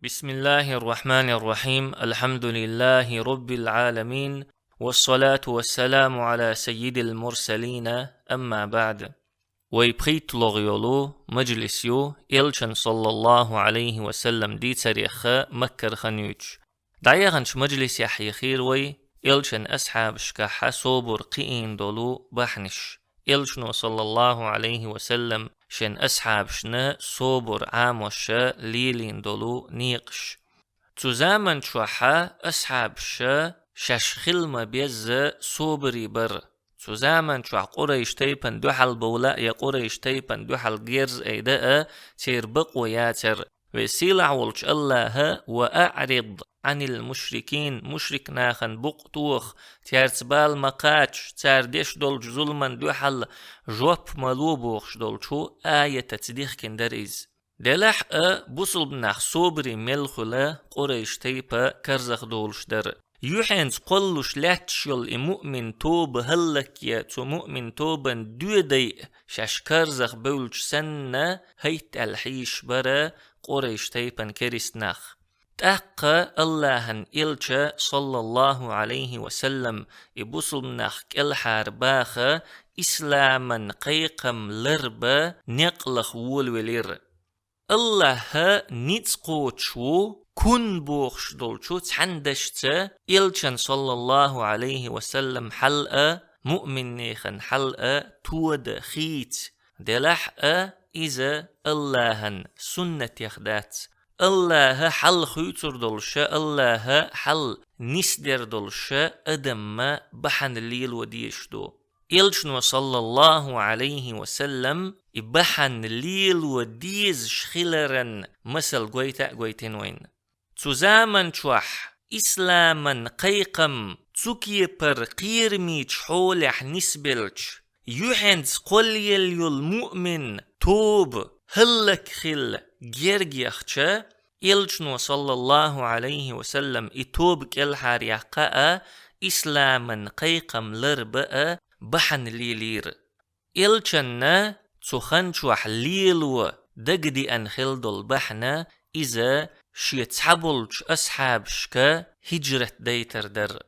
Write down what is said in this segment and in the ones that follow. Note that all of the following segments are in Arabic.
بسم الله الرحمن الرحيم. الحمد لله رب العالمين، والصلاة والسلام على سيد المرسلين. أما بعد، ويبخيت لغيولو مجلسيو إلشن صلى الله عليه وسلم دي تاريخ مكر خنيوش دعيغنش مجلس يحيي خير إلشن أصحاب شكاحة صوبر قيين دولو بحنش إلشنو صلى الله عليه وسلم شن أصحاب شنا صوبر عاموشا ليلين دولو نيقش تزامن شوحا أصحاب ششخل ما بيز صوبري بر تزامن شوح قريش تيبن دوحل بولاء يا قريش تيبن دوحل جيرز ايداء تيربق وياتر وسيلع ولش الله وأعرض عن المشركين مشرك ناخن بقطوخ تيرتبال مقاتش تاردش دول ظلمن دوحل جوب ملوبوخش دول شو آية تتديخ كندريز دلح بوصل بناخ صوبري ملخلا قريش تيبا كرزخ دولش در يوحنز قلوش لاتشل مؤمن توب هلك يا تو مؤمن توبن دودي شاش كرزخ بولش سنة هيت الحيش برا قريش تيبن كريسناخ تأقى اللهن إلشا صلى الله عليه وسلم يبوصل مناخ الحار باخا إسلاما قيقم لربا نقلخ ولولير الله نيتسقوتشو كن بوخش دولشو تحندشتا إلشان صلى الله عليه وسلم حلقة مؤمن نيخن حلقة تود خيت دلحقة إذا اللهن سنة يخدات الله حل خيتر دولشا الله حل نسدر دولشا أدم بحن الليل وديشدو إلشنو صلى الله عليه وسلم إبحن الليل وديز شخلرن مثل قويتين وين تزامن شوح إسلاما قيقم تسكي پر قيرميش حولح نسبلش يوحنز قل يليو المؤمن توب هلك خل جيرجيخشا إلشنو صلى الله عليه وسلم إتوب كالحار يقاء إسلاما قيقم لرباء بحن ليلير إلشنا تخنشوح ليلو دقدي أنخل دول بحنا إذا شيتحبلش أصحاب شكا هجرة ديتر در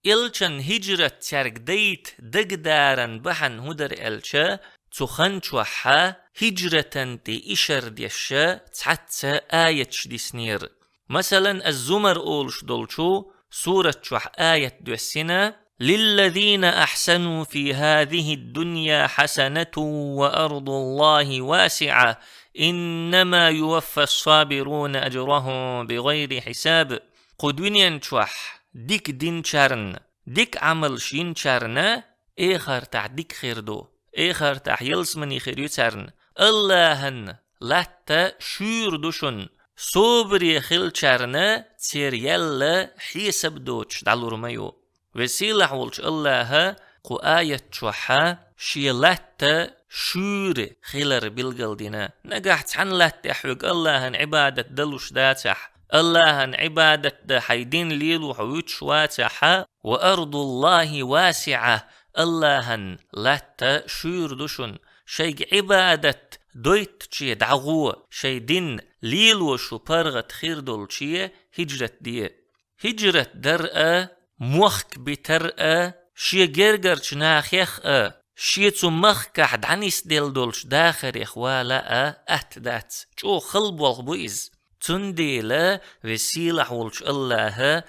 إلشن هجرة تارك ديت دقدارن بحن هدر إلشا تخنشوحا هجرة تي إشر ديشا تحتى آية شديسنير مثلا الزمر أولش دولشو سورة شوح آية دوسنا للذين أحسنوا في هذه الدنيا حسنة وأرض الله واسعة إنما يوفى الصابرون أجرهم بغير حساب قدوين شوح ديك دين شارن ديك عمل شين شارنا إخر تع ديك خيردو إخر تع يلسمني خيريو تارن اللهن لاتا شور دوشن صبري خل شارنا تير يلا حيسب دوش دالو رميو وسيلح ولش الله قو آية شوحا شيلاتا شور خيلر بالقلدنا نقحت عن لاتا حوق اللهن عبادة دلوش داتح اللهن عبادة دا حيدين ليلو حويتش واتحا وأرض الله واسعة اللهن لاتا شور دوشن شيق عبادة دويت چي دعغو شي دين ليلو شو برغت خير دول چي هجرت دي هجرت درأ موخك بترأ شي جرجر چناخيخ شي تمخك عد عنيس ديل دولش داخر إخوالا أهتدات چو خلب والبوئز تنديلا وسيلح ولش الله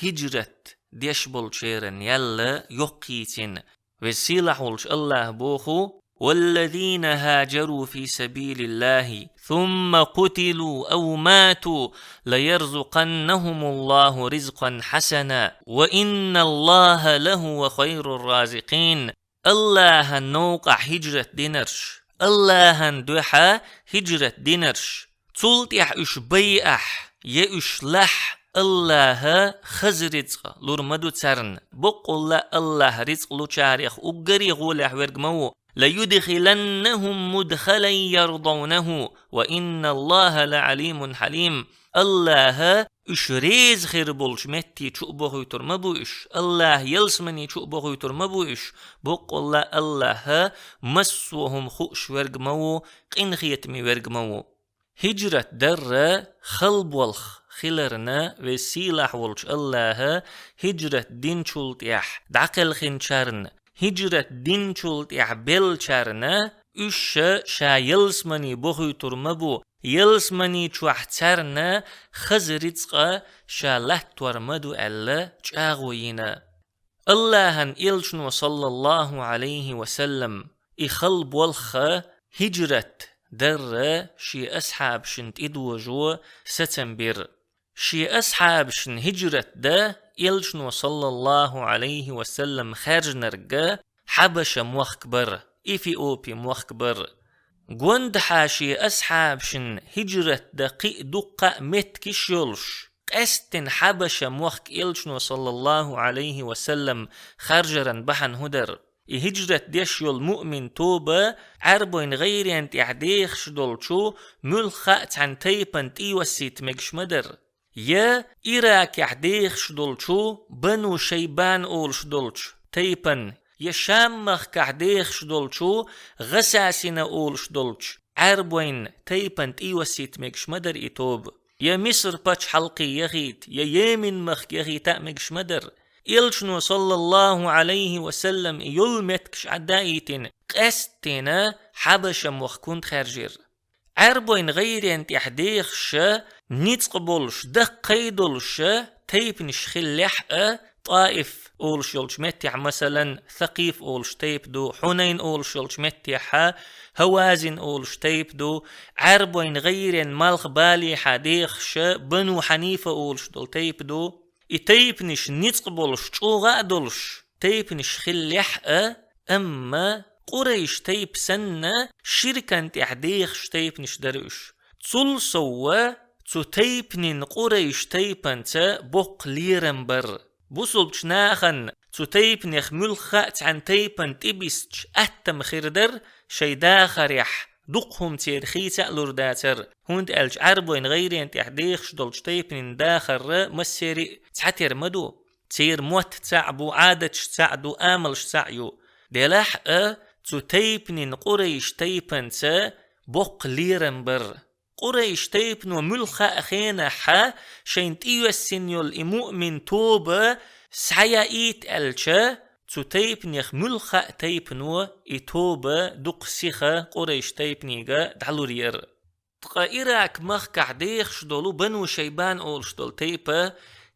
هجرت ديش بولشيرن يلا يقيتن وسيلح ولش الله بوخو والذين هاجروا في سبيل الله ثم قتلوا أو ماتوا ليرزقنهم الله رزقا حسنا وإن الله لهو خير الرازقين الله نوقع هجرة دينرش الله ندوحا هجرة دينرش تلتح اش بيأح يأش لح الله خز رزق لرمدو ترن بقول الله رزق لو شاريخ اقري غولح ورقمو ليدخلنهم مدخلا يرضونه وإن الله لعليم حليم الله اش ريز خير بولش متي چوبه يتر مبوش الله يلسمني چوبه يتر مبوش بقول الله مسوهم خوش ورقمو قين خيتمي ورقمو هجرة در خلب والخ خلرنا وسيلح ولش الله هجرة دين شلت يح دعقل خنشارن هجرة دين شلت يح بلشارنا üş şa yılsmani boğuy turmabu yılsmani çuahtarna khazritqa şa lahturmadu alla çağuyina Allah'ın ilçnu sallallahu aleyhi ve sellem ikhalb walkha hicret در شي أصحاب شنت إدوجو ستنبر شي أصحاب شن هجرت دا إلشنو صلى الله عليه وسلم خارج نرقا حبش موخكبر إثيوبي موخكبر قوند حاشي أصحاب شن هجرت دقيق دقة متكش يلش قستن حبش موخك إلشنو صلى الله عليه وسلم خارجرا بحن هدر هجرة ديش يول مؤمن توبة عربين غير انت اعديخ شدولشو ملخات عن تيبن تيوسيت مجش مدر يا إراك اعديخ شدولشو بنو شيبان أول شدولش تيبن يا شامخ كعديخ شدولشو غساسنا أول شدولش عربين تيبن تيوسيت مجش مدر إتوب يا مصر باتش حلقي يغيت يا يمن مخ يغيت مجش مدر إلشنو صلى الله عليه وسلم يلمتكش عدايتين قستنا حبشا وخكونت خارجير عربين غير انت احديخش نيتقبولش دقيدولش تيبنش خلحق طائف أولش يولش متيح مثلا ثقيف أولش تيبدو حنين أولش يولش متيحا هوازن أولش تيبدو عربين غير مالخ بالي حديخش بنو حنيفة أولش دول تيبدو إتيبنش نتقبلش تشوغا دولش تيبنش خليح أما قريش تيب سنة شركة تحديخش تيبنش دروش تول سوا تو تيبنين قريش تيبنت بوق ليرنبر بوصلش ناخن تو تيبنيخ ملخات عن تيبن تبستش أتم خردر شي داخر يح دقهم تيرخي تألور داتر هوند ألج عربوين غيرين تحديخش دولش تيبنين داخر مسيري تحتير مدو تير موت تعبو عادتش تعدو آملش تعيو دلاح تو تيبنين قريش تيبن تا بوق ليرنبر قريش تيبنو ملخا أخينا حا شين تيو السنيول إمؤمن توبة سعيايت ألجا تو تيبنيخ ملخا تيبنو إتوبة دق سيخا قريش تيبنيغا دعلورير تقا إراك مخ كعديخ شدولو بنو شيبان أول شدول تيبا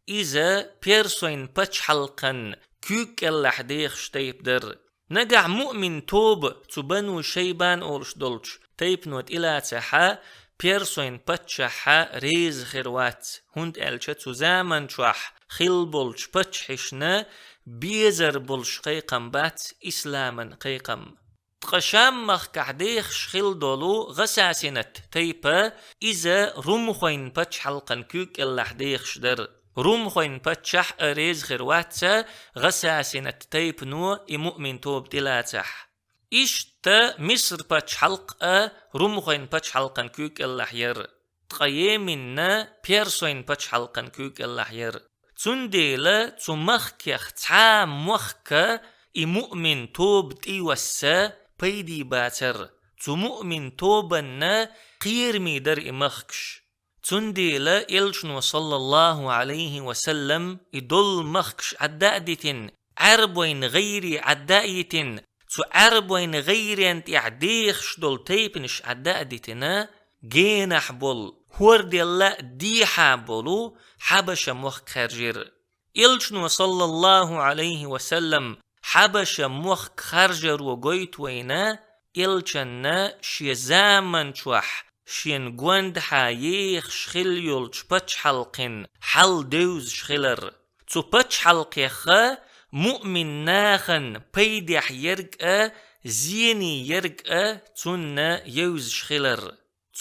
إذا بيرسوين باتش حلقا كيك اللحديخ شتيب در نقع مؤمن توب تو بنو شيبان أول شدولش تيبنوت إلا تحا بيرسوين باتشحا ريز خيروات هند ألشا تو زامن شوح خلبولش باتشحشنا بيزر بولش قيقم بات إسلاما قيقم تقشام مخ كعديخ شخيل دولو غساسنت تيبا إذا رمخوين باتش حلقا كيك اللحديخ شدر رمخوين باتشح أريز خيرواتسا غساسنت تيب نو إمؤمن توب تلاتح إشتا مصر باتش حلقا رمخوين باتش حلقا كيك اللحير تقيمنا بيرسوين باتش حلقا كيك اللحير تنديلا تمخكيخ تعام مخكا إمؤمن توب تيوسا بيدي باتر تمؤمن توبنا قيرمي در إمخكش تنديلا إلشنو صلى الله عليه وسلم إدول مخكش عدادتين عربوين غيري عدايتين تو عربوين غيري انت يعديخش دول تيبنش عدادتنا جينح بول هورد الله ديحا بولو حبشا موخ خرجر إلشنو صلى الله عليه وسلم حبشا موخ خرجر وقويت وينا إلشنا شي زامن شوح شين قوند حايخ شخل يولش باتش حلقين حل دوز شخلر تو باتش حلقيخا مؤمن ناخن بيدح يرقى زيني يرقى تنا يوز شخلر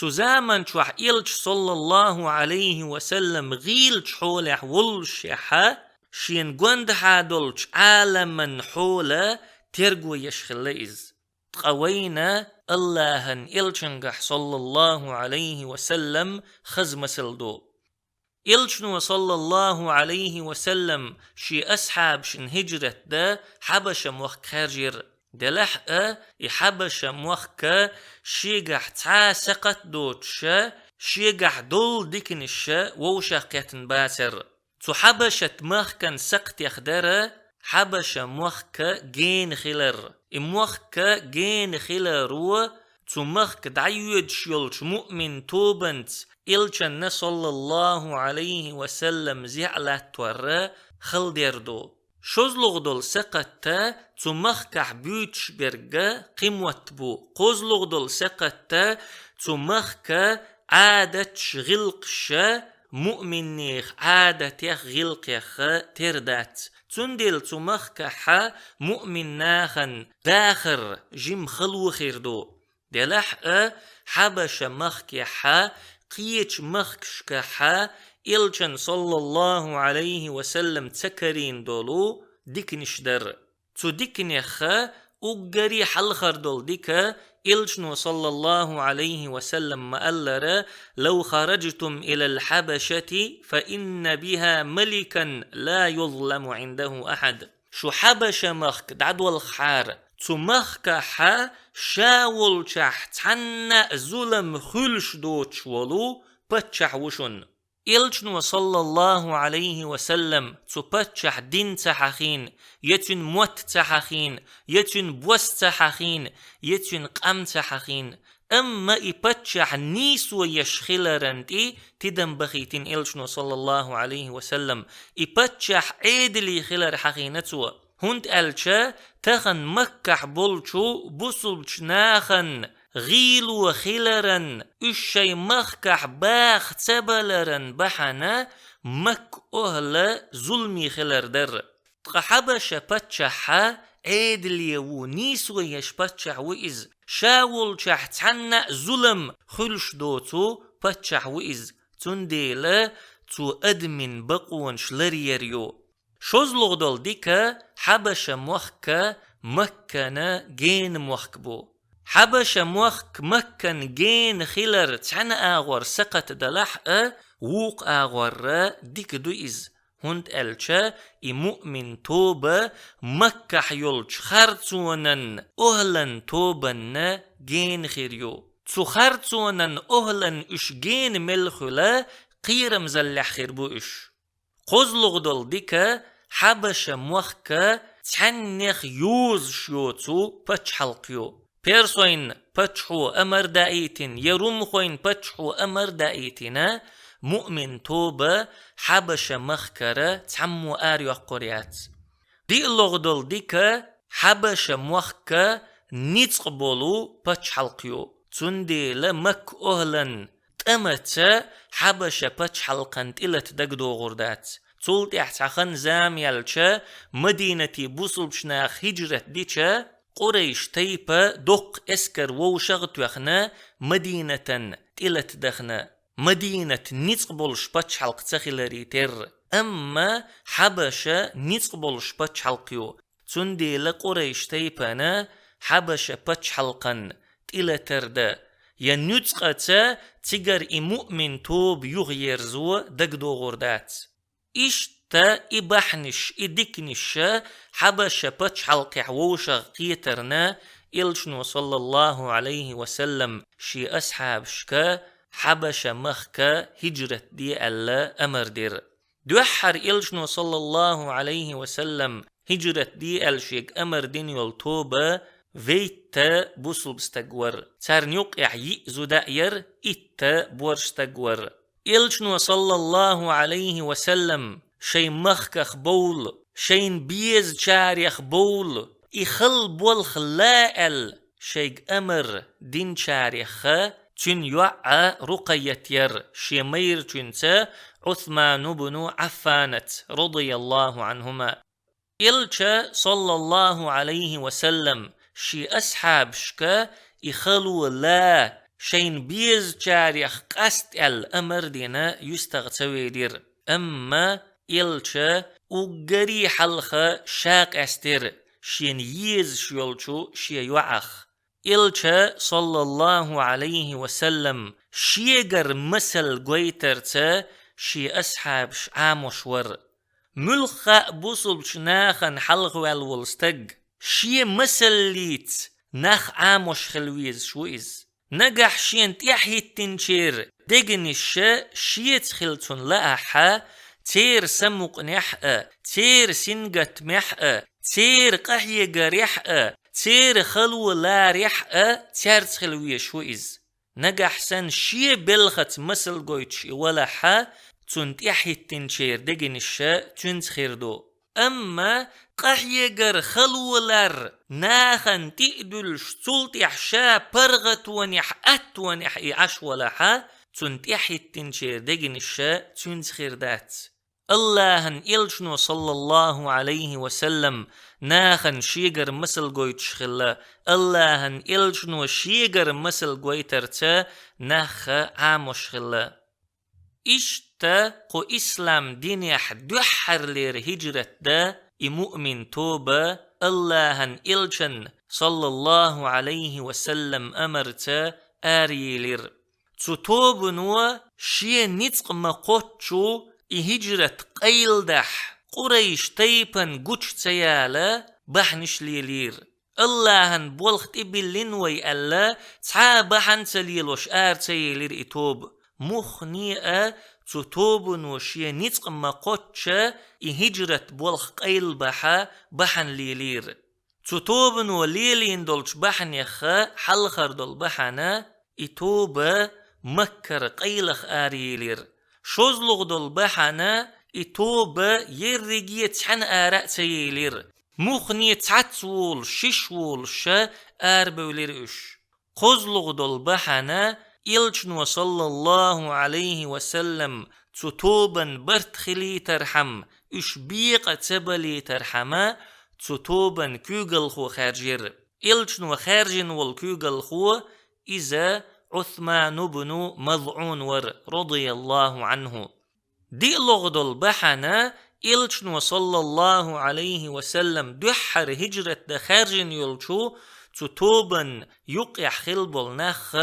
زامن شوح إلش صلى الله عليه وسلم غيلش حولح ولشحا شين قوند حادولش عالما حولا ترقو يشخليز تقوينا اللهن إلشنقح صلى الله عليه وسلم خزم سلدو إلشنو صلى الله عليه وسلم شي أصحاب شن هجرت دا حبشا موخ خارجر دلحقا يحبشا موخكا شيقح تعاسقت دوتشا شيقح دول ديكن الشا ووشاقيتن باسر تو حبشة مخكن سقط يخدر حبشة مخك جين خلر مخك جين خلرو تو مخك دعيود شيولش مؤمن توبنت إلشن صلى الله عليه وسلم زعلت ورا خلدردو شوزلغدل سقطتا تو مخكح بيوتش برغا قموت بو قوزلغدل سقطتا تو مخك عادتش غلقش مؤمن نيخ عادتيخ غلقيخ تردات تندل تو مخكح مؤمن ناخن داخر جيم خلو خيردو دلح حبش مخكح قيتش مخكشكح إلشن صلى الله عليه وسلم تكرين دولو ديكنش در تو ديكنيخ أجري حلخر دول ديكا إلشن صلى الله عليه وسلم مألر لو خرجتم إلى الحبشة فإن بها ملكا لا يظلم عنده أحد شو حبش مخك دعدو الخار تو مخكح شاول شح تحنى ظلم خلش دوتش ولو بتشح وشن إلشن صلى الله عليه وسلم تبتشح دين تحخين يتن موت تحخين يتن بوس تحخين يتن قم تحخين أما إبتشح نيسو يشخلرنتي تدن بخيتين إلشن صلى الله عليه وسلم إبتشح عيدلي خلر حخينتو هند ألشا تخن مكح بولشو بوصلش ناخن غيلو خلرن الشي مخكح باخ تبلرن بحنا مك أهل ظلمي خلر در تقحبش بتشحا عيدلي ونيسو يش بتشح وإز شاول شح تحنى ظلم خلش دوتو بتشح وإز تنديل تو أدمن بقون شلريريو شوزلغدل ديكا حبش موخك مكنا جين موخكبو حبش موخك مكن جين خلر تحن آغور سقط دلح ووق آغور ديك دو إز هند ألشا مؤمن توبة مكة حيولش خرطونن أهلن توبن جين خيريو تو خرطونن أهلن إش جين ملخلا قيرم زلح خيربو إش قوزلغدل ديكا حبش موخك تحنخ يوز شيوتو بچ حلقيو بيرسوين بچحو أمر دائتين يرومخوين بچحو أمر دائتنا مؤمن توبة حبش مخكرة تحمو آريو قريات دي اللغدل ديكا حبش موخك نيتقبولو بچ حلقيو تندي لمك أهلن تمت حبش بچ حلقنت إلت دقدو غردات تولت احتخن زام يلچا مدينتي بوصلشناخ هجرت ديچا قريش تيبا دق اسكر ووشغت يخنا مدينة تلت دخنا مدينة نيتقبلش بچ حلق تخلري تر أما حبشة نيتقبلش بچ حلقيو تندي لقريش تيبانا حبشة بچ حلقن تلتر دا ينيتقتا تيجر مؤمن توب يغيرزو دقدو غردات إشتا إبحنش إدكنش حبش بچ حلق حووشغ قيترنا إلشنو صلى الله عليه وسلم شي أصحاب شكا حبش مخكا هجرت دي ألا أمر دير دوحر إلشنو صلى الله عليه وسلم هجرت دي ألشيك أمر دين يلطوبة ويتا بوصل بستقور تارنيوق يعيئزو دائر إتا بورشتقور إلشنو صلى الله عليه وسلم شي مخكخ بول شين بيز شاريخ بول إخل بول خلائل شيك أمر دين شاريخ تن يوعى رقية ير شيمير تنسى عثمان بن عفانة رضي الله عنهما إلشا صلى الله عليه وسلم شي أصحاب شكا إخلو لا شين بيز شاريخ قست الأمر دينا يستغتوي دير أما إلشا أجري حلخة شاق أستر شين يز شيولشو شي يوعخ إلشا صلى الله عليه وسلم شيغر مسل قويترتا شي أصحاب عاموشور ملخا بوصل شناخن حلق والولستق شي مسل ليت ناخ عاموش خلويز شويز نجح شين تيحي التنشير دقن الشا شيت خلتون لأحا تير سمق نحأ تير سنجت محأ تير قحي جريحأ تير خلو لا ريحأ تير تخلوية شويز نجح سن شي بلغت مسل قويتش ولا حا تنت يحي التنشير دقن الشا تنت خيردو أما قحيجر خلولر ناخن تقدل شتولت يحشا برغت ونح أت ونح إعش ولا حا تنت يحي التنشير دقن الشا تنت خيردات اللهن إلشنو صلى الله عليه وسلم ناخن شيجر مسل قويتش خلا اللهن إلشنو شيجر مسل قويترتا ناخ عاموش خلا إشتا قو إسلام دينيح دوحر لير هجرة دا مؤمن توبة اللهن إلشن صلى الله عليه وسلم أمرتا آري لير توبنوا شي نتق مقوتشو هجرة قيل دح قريش تيبن قوش تيالا بحنش ليلير اللهن بولخت إبلين وي ألا تعابحن تليلوش آر تيلير إتوب مخنيئة توبن وشي نتق مقوتشا هجرة بولخ قيل بحن ليلير توبن وليلين دولش بحن يخا حلخر دول بحنا إتوبة مكر قيلخ آريلير شوزلغ دول بحنا إتوبة يرقية تحن آراء تيلير مخنية تعتول ششول شا آربولير إش قزلغ دول بحنا إلشن صلى الله عليه وسلم توبا برتخلي ترحم إش بيق تبلي ترحما توبا كوغلخو خارجير إلشن خارجن والكوغلخو إذا عثمان بن مضعون ور رضي الله عنه دي لغدل بحنا إلشن صلى الله عليه وسلم دحر هجرة خارجن يلشو توبا يقع خلبل نخ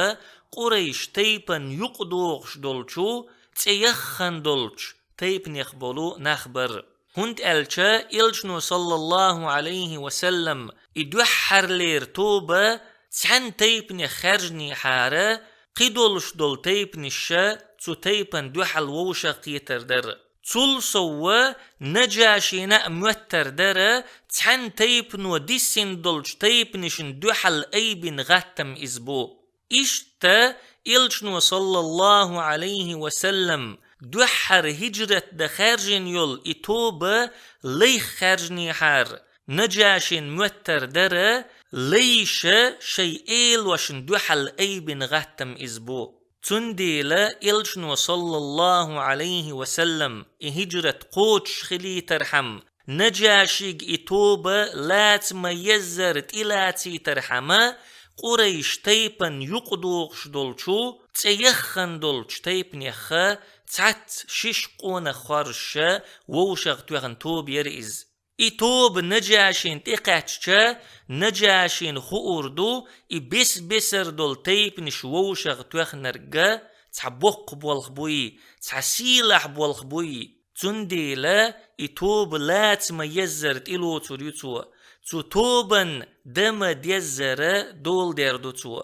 قريش تيبن يقدوغش دولشو تيخن دولش تيبن يخبلو نخبر هند ألشا إلشنو صلى الله عليه وسلم إدوحر لير توبة تحن تيبن يخرجني حارة قدولش دول تيبن الشا تو تيبن دوحل ووشا قيتر در تول سوا نجاشينا موتر در تحن تيبن وديسين دولش تيبنشن دوحل أيبن غتم إزبو إشتا إلشنو صلى الله عليه وسلم دوحر هجرة دخارجن يول إتوبة ليخ خارجني حار نجاشن موتر درة ليش شيئيل وشن دوحل أيبن غتم إزبو تنديلا إلشنو صلى الله عليه وسلم هجرة قوتش خلي ترحم نجاشيق إتوبة لات ما يزرت إلاتي ترحمه قريش تيبن يقدوغش دولشو تيخن دولش تيبن يخا تعت ششقون خارشا ووشغ توغن توب يرئز إتوب نجاشين تقاتشا نجاشين خؤردو إبس بسر دول تيبن شووشغ توغن نرقا تعبوق بوالخبوي تعسيلح بوالخبوي تنديلا إتوب لات ما يزرت إلو تريتو توبن دم ديزر دول ديردوتو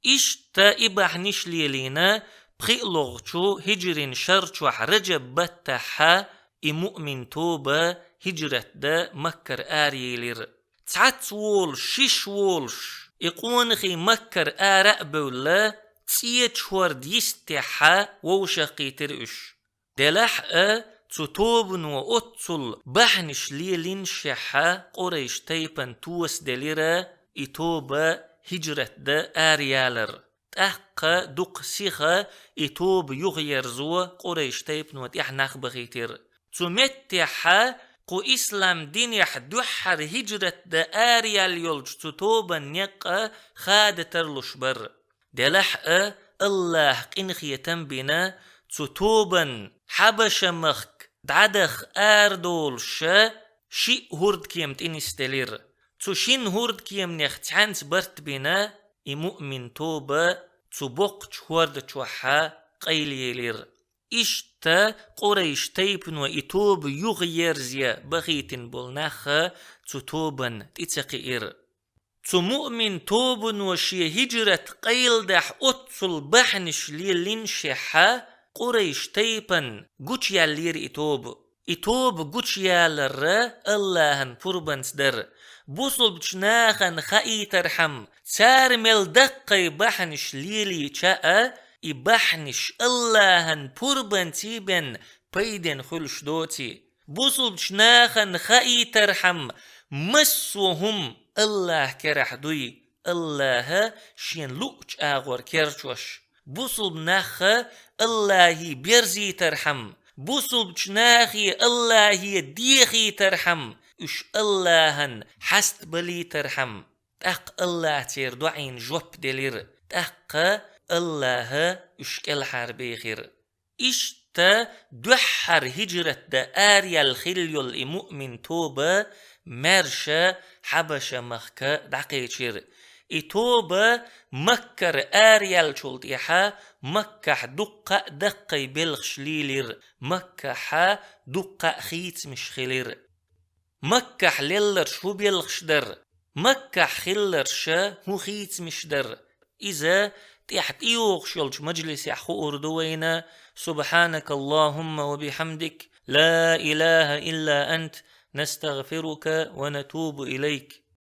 إشتا إباحنش ليلينا بخيلوغشو هجرين شرچو رجب بتحا مؤمن توبة هجرة دا مكر آريلير تعتول شش وولش إقونخي مكر آراء بولا تيتشور ديستحا ووشاقي ترئش دلحقا توبن وأتصل بحنش ليلين شحا قريش تيبن توس دليرا إتوبة هجرة دا آريالر تحقا دوق سيخا إتوب يغيرزو قريش تيبن وتيح نخبغيتر تمتحا قو إسلام دين يحدوحر هجرة دا آريال يلج توبا نيقا خاد ترلشبر دلحقا الله قنخي تنبنا توبا حبش مخ دعدخ آردولش شي هورد كيم تنستلير تشين هورد كيم نختعنت برت بنا مؤمن توبة تبوق هورد تشوحا قيليلير إشتا قريش تيبن وإتوب يغير زيا بغيتن بولناخا توبا تتقئر تو مؤمن توبن وشي هجرة قيل دح أتصل بحنش ليلين شحا قريش تيبن قوش يالير إتوب قوش يالر اللهن فربنس در بوصل بجناخن خائي ترحم سار مل دقي بحنش ليلي چاء إبحنش اللهن فربنسي بن بيدن خلش دوتي بوصل بجناخن خائي ترحم مسوهم الله كرح دوي الله شين لوش آغور كرشوش بوصل بناخ الله بيرزي ترحم بوصل بجناخي الله ديخي ترحم اش اللهن حست بلي ترحم تاق الله تير دعين جوب دلير تاق الله اشكال حربي خير اشتا دحر هجرة دا آريا الخليو المؤمن توبة مرشا حبشا مخكا دقيتشير إتوبة مكر آريال شلطيحا مكح دقة دقي بلغش ليلر مكح دقة خيت مش خلير مكح للر شو بلغش در مكح خلر شا هو خيت مش در إذا تحت إيوغ شلش مجلس يحو أردوينا سبحانك اللهم وبحمدك لا إله إلا أنت نستغفرك ونتوب إليك